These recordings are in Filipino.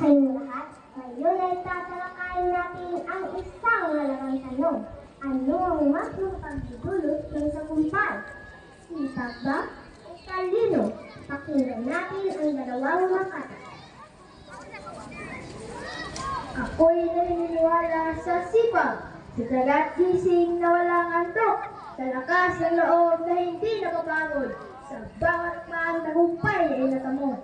kayong lahat. Ngayon ay tatalakayin natin ang isang malaking tanong. Ano ang mas makapagdudulot ng tagumpay? Sipag ba o talino? Pakinggan natin ang dalawang makata. Ako'y naniniwala sa sipag, sa dagat gising na walang antok, sa lakas ng loob na hindi napapagod, sa bawat maang tagumpay ay natamo.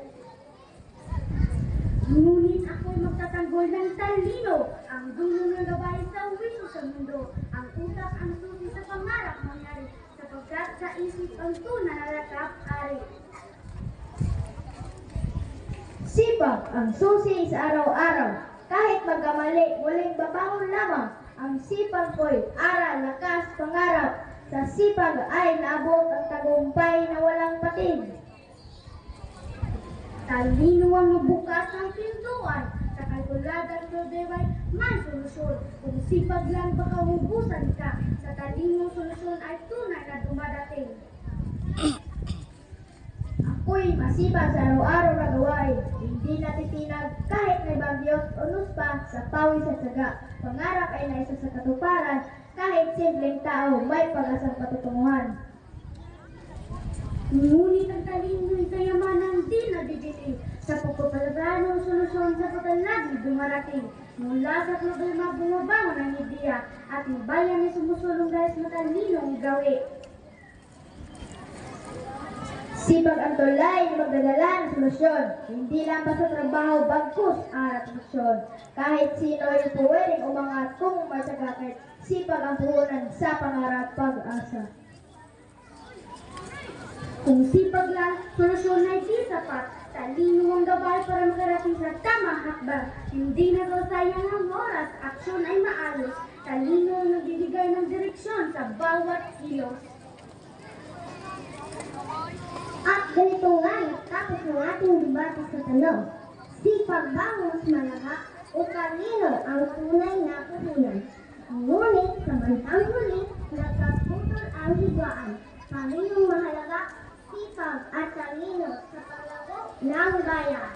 Ngunit ako'y magtatanggol ng talino, ang dulo ng gabay sa wisyo sa mundo, ang utak ang susi sa pangarap mangyari, sapagkat sa isip ang tunay na lakap-ari. Sipag ang susi sa araw-araw, kahit magkamali, muling babangon lamang. Ang sipag ko'y aral, lakas, pangarap. Sa sipag ay naabot ang tagumpay na walang patig. Talino ang mabukas ng pintuan, sa kalkuladang problema may solusyon. Kung sipag lang baka hubusan ka, sa talinong solusyon ay tunay na dumadating. Ako'y masipag sa araw-araw na gawain, hindi natitinag kahit may bagyot o nuspa sa pawis at saga. Pangarap ay naisa sa katuparan, kahit simpleng tao may pag-asang patutunguhan. Ngunit ang talino'y kayamanan di nabibili, sa pagpapalagaan ng solusyon sa pagkalagi dumarating. Mula sa problema bumabangon ang ideya, at ang bayan ay sumusulong dahil sa matalinong gawi. Sipag ang tulay na magdadala ng solusyon, hindi lang pa sa trabaho bagkus ang atraksyon. Kahit sino ay pwedeng umangat kung may sagakit, sipag ang puhunan sa pangarap pag-asa. Kung sipag lang, solusyon ay di sapat. Talino ang gabay para makarating sa tamang hakbang. Hindi nasasayang ang oras, aksyon ay maalos. Talino ang nagbibigay ng direksyon sa bawat kilos. At ganito nga natapos ng ating debate sa tanong. Sipag ba ang mas malaga o talino ang tunay na puhunan? Ngunit sa bandang huli, nagkaputol ang higwaan. Parinong mahalaga, sipag at talino sa panglago ng bayan.